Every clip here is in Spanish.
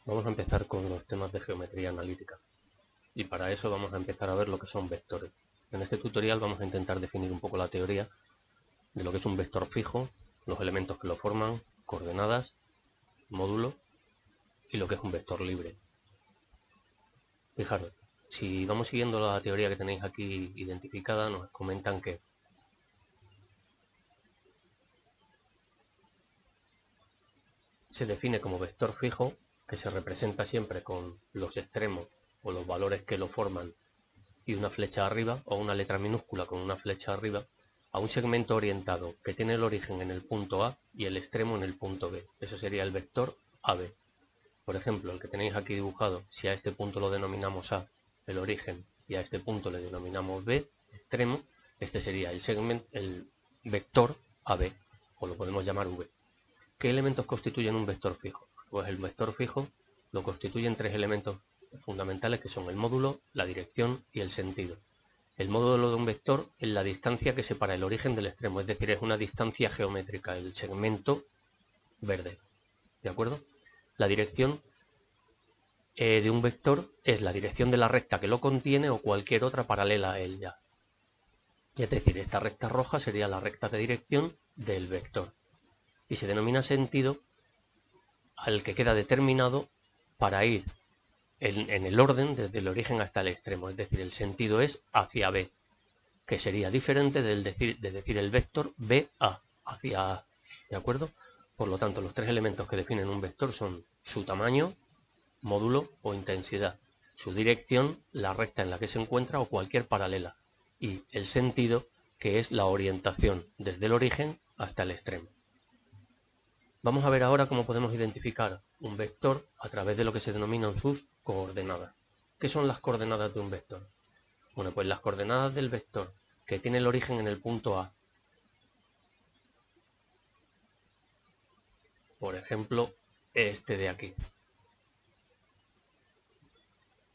Vamos a empezar con los temas de geometría analítica y para eso vamos a empezar a ver lo que son vectores. En este tutorial vamos a intentar definir un poco la teoría de lo que es un vector fijo, los elementos que lo forman, coordenadas, módulo y lo que es un vector libre. Fijaros, si vamos siguiendo la teoría que tenéis aquí identificada, nos comentan que se define como vector fijo, que se representa siempre con los extremos o los valores que lo forman y una flecha arriba, o una letra minúscula con una flecha arriba, a un segmento orientado que tiene el origen en el punto A y el extremo en el punto B. Eso sería el vector AB. Por ejemplo, el que tenéis aquí dibujado, si a este punto lo denominamos A, el origen, y a este punto le denominamos B, extremo, este sería el vector AB, o lo podemos llamar V. ¿Qué elementos constituyen un vector fijo? Pues el vector fijo lo constituyen tres elementos fundamentales que son el módulo, la dirección y el sentido. El módulo de un vector es la distancia que separa el origen del extremo, es decir, es una distancia geométrica, el segmento verde. ¿De acuerdo? La dirección de un vector es la dirección de la recta que lo contiene o cualquier otra paralela a él ya. Es decir, esta recta roja sería la recta de dirección del vector. Y se denomina sentido al que queda determinado para ir en el orden desde el origen hasta el extremo, es decir, el sentido es hacia B, que sería diferente de decir el vector BA, hacia A, ¿de acuerdo? Por lo tanto, los tres elementos que definen un vector son su tamaño, módulo o intensidad, su dirección, la recta en la que se encuentra o cualquier paralela, y el sentido, que es la orientación desde el origen hasta el extremo. Vamos a ver ahora cómo podemos identificar un vector a través de lo que se denominan sus coordenadas. ¿Qué son las coordenadas de un vector? Bueno, pues las coordenadas del vector que tiene el origen en el punto A, por ejemplo, este de aquí,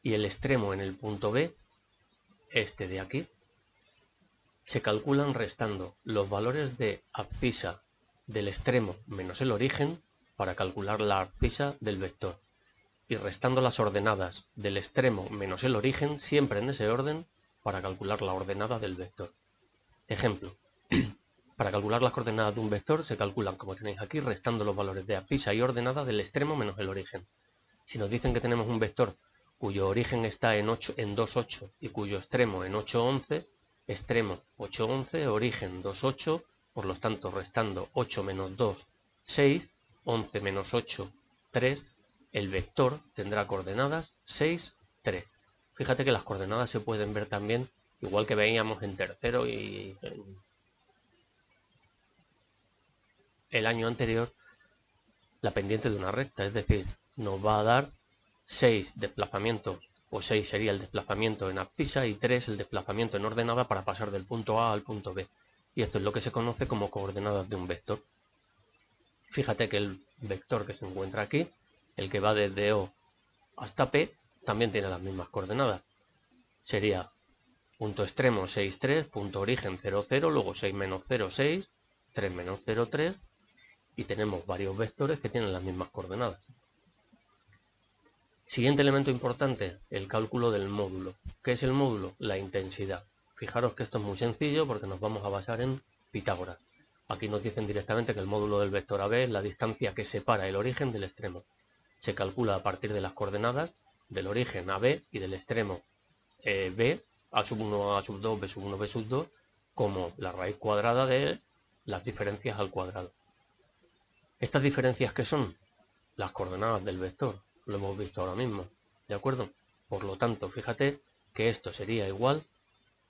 y el extremo en el punto B, este de aquí, se calculan restando los valores de abscisa del extremo menos el origen para calcular la abscisa del vector, y restando las ordenadas del extremo menos el origen, siempre en ese orden, para calcular la ordenada del vector. Ejemplo, para calcular las coordenadas de un vector se calculan, como tenéis aquí, restando los valores de abscisa y ordenada del extremo menos el origen. Si nos dicen que tenemos un vector cuyo origen está en 2,8 y cuyo extremo en 8,11, extremo 8,11, origen 2,8, por lo tanto restando 8 menos 2, 6, 11 menos 8, 3, el vector tendrá coordenadas 6, 3. Fíjate que las coordenadas se pueden ver también, igual que veíamos en tercero y en el año anterior, la pendiente de una recta, es decir, nos va a dar 6 desplazamientos, o 6 sería el desplazamiento en abscisa y 3 el desplazamiento en ordenada para pasar del punto A al punto B. Y esto es lo que se conoce como coordenadas de un vector. Fíjate que el vector que se encuentra aquí, el que va desde O hasta P, también tiene las mismas coordenadas. Sería punto extremo 6, 3, punto origen 0, 0, luego 6 menos 0, 6, 3 menos 0, 3, y tenemos varios vectores que tienen las mismas coordenadas. Siguiente elemento importante, el cálculo del módulo. ¿Qué es el módulo? La intensidad. Fijaros que esto es muy sencillo porque nos vamos a basar en Pitágoras. Aquí nos dicen directamente que el módulo del vector AB es la distancia que separa el origen del extremo. Se calcula a partir de las coordenadas del origen AB y del extremo B, A sub 1, A sub 2, B sub 1, B sub 2, como la raíz cuadrada de las diferencias al cuadrado. ¿Estas diferencias qué son? Las coordenadas del vector. Lo hemos visto ahora mismo, ¿de acuerdo? Por lo tanto, fíjate que esto sería igual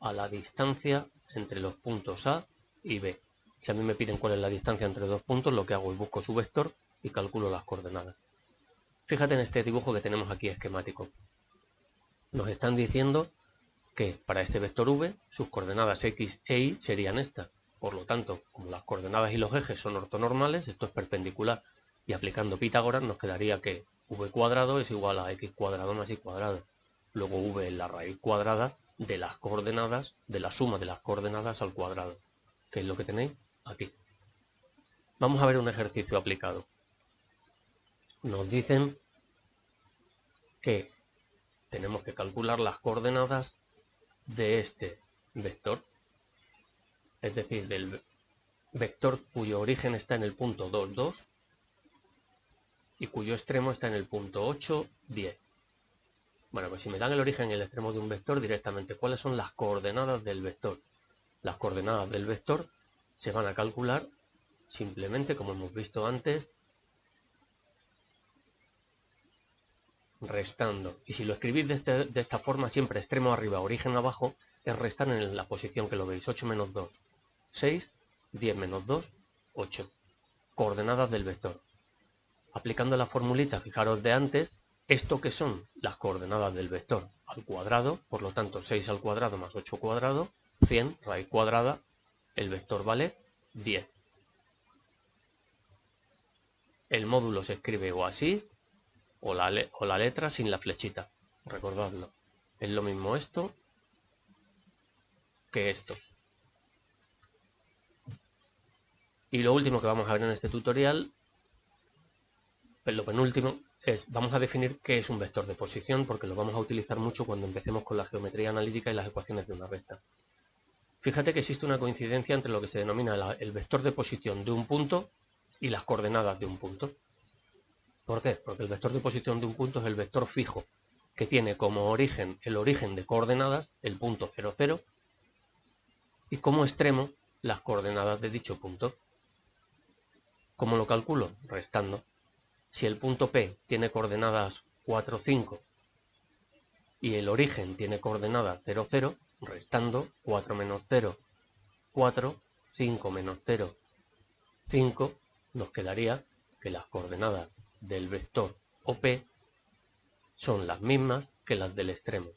a la distancia entre los puntos A y B. Si a mí me piden cuál es la distancia entre dos puntos, lo que hago es busco su vector y calculo las coordenadas. Fíjate en este dibujo que tenemos aquí esquemático. Nos están diciendo que para este vector V, sus coordenadas X e Y serían estas. Por lo tanto, como las coordenadas y los ejes son ortonormales, esto es perpendicular, y aplicando Pitágoras nos quedaría que v cuadrado es igual a x cuadrado más y cuadrado. Luego v es la raíz cuadrada de las coordenadas, de la suma de las coordenadas al cuadrado, que es lo que tenéis aquí. Vamos a ver un ejercicio aplicado. Nos dicen que tenemos que calcular las coordenadas de este vector, es decir, del vector cuyo origen está en el punto 2, 2 y cuyo extremo está en el punto 8, 10. Bueno, pues si me dan el origen y el extremo de un vector directamente, ¿cuáles son las coordenadas del vector? Las coordenadas del vector se van a calcular simplemente, como hemos visto antes, restando. Y si lo escribís de esta forma, siempre extremo arriba, origen abajo, es restar en la posición que lo veis. 8 menos 2, 6, 10 menos 2, 8. Coordenadas del vector. Aplicando la formulita, fijaros de antes, ¿esto qué son? Las coordenadas del vector al cuadrado, por lo tanto 6 al cuadrado más 8 cuadrado, 100, raíz cuadrada, el vector vale 10. El módulo se escribe o así, o la letra sin la flechita, recordadlo. Es lo mismo esto que esto. Y lo último que vamos a ver en este tutorial, lo penúltimo, vamos a definir qué es un vector de posición, porque lo vamos a utilizar mucho cuando empecemos con la geometría analítica y las ecuaciones de una recta. Fíjate que existe una coincidencia entre lo que se denomina el vector de posición de un punto y las coordenadas de un punto. ¿Por qué? Porque el vector de posición de un punto es el vector fijo, que tiene como origen el origen de coordenadas, el punto 0, 0, y como extremo las coordenadas de dicho punto. ¿Cómo lo calculo? Restando. Si el punto P tiene coordenadas 4, 5 y el origen tiene coordenadas 0, 0, restando 4 menos 0, 4, 5 menos 0, 5, nos quedaría que las coordenadas del vector OP son las mismas que las del extremo,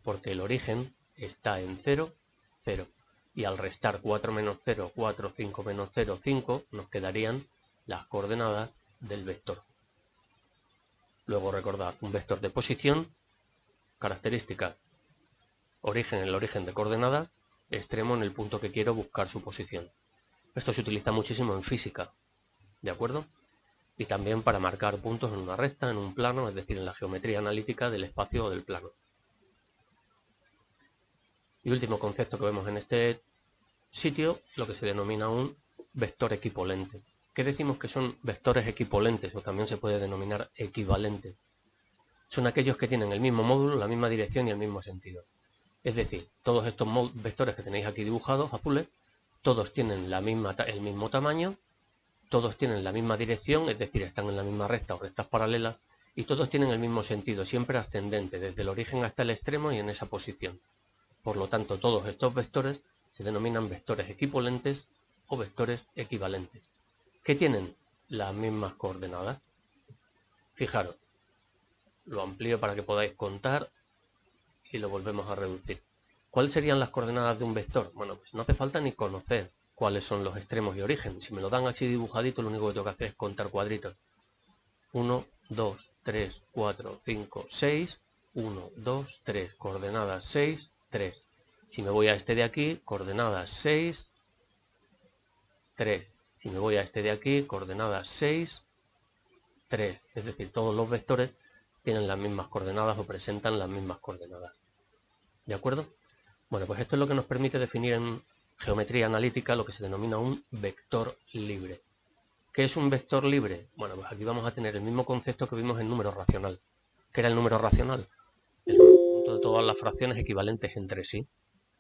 porque el origen está en 0, 0. Y al restar 4 menos 0, 4, 5 menos 0, 5, nos quedarían las coordenadas del vector. Luego recordad, un vector de posición, característica, origen en el origen de coordenadas, extremo en el punto que quiero buscar su posición. Esto se utiliza muchísimo en física, ¿de acuerdo? Y también para marcar puntos en una recta, en un plano, es decir, en la geometría analítica del espacio o del plano. Y último concepto que vemos en este sitio, lo que se denomina un vector equipolente. ¿Qué decimos que son vectores equipolentes o también se puede denominar equivalentes? Son aquellos que tienen el mismo módulo, la misma dirección y el mismo sentido. Es decir, todos estos vectores que tenéis aquí dibujados, azules, todos tienen el mismo tamaño, todos tienen la misma dirección, es decir, están en la misma recta o rectas paralelas, y todos tienen el mismo sentido, siempre ascendente, desde el origen hasta el extremo y en esa posición. Por lo tanto, todos estos vectores se denominan vectores equipolentes o vectores equivalentes, que tienen las mismas coordenadas. Fijaros, lo amplío para que podáis contar y lo volvemos a reducir. ¿Cuáles serían las coordenadas de un vector? Bueno, pues no hace falta ni conocer cuáles son los extremos y origen. Si me lo dan así dibujadito, lo único que tengo que hacer es contar cuadritos. 1, 2, 3, 4, 5, 6, 1, 2, 3, coordenadas 6, 3. Si me voy a este de aquí, coordenadas 6, 3. Si me voy a este de aquí, coordenadas 6, 3. Es decir, todos los vectores tienen las mismas coordenadas o presentan las mismas coordenadas. ¿De acuerdo? Bueno, pues esto es lo que nos permite definir en geometría analítica lo que se denomina un vector libre. ¿Qué es un vector libre? Bueno, pues aquí vamos a tener el mismo concepto que vimos en número racional. ¿Qué era el número racional? El conjunto de todas las fracciones equivalentes entre sí.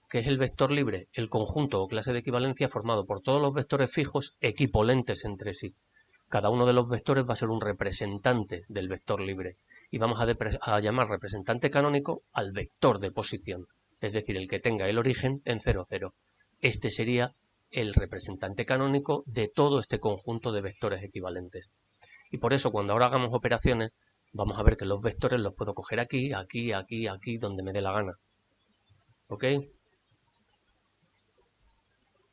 ¿Qué es el vector libre? El conjunto o clase de equivalencia formado por todos los vectores fijos equipolentes entre sí. Cada uno de los vectores va a ser un representante del vector libre. Y vamos a llamar representante canónico al vector de posición, es decir, el que tenga el origen en 0, 0. Este sería el representante canónico de todo este conjunto de vectores equivalentes. Y por eso cuando ahora hagamos operaciones, vamos a ver que los vectores los puedo coger aquí, aquí, aquí, aquí, donde me dé la gana. ¿Ok?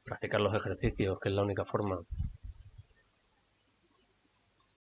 Practicar los ejercicios, que es la única forma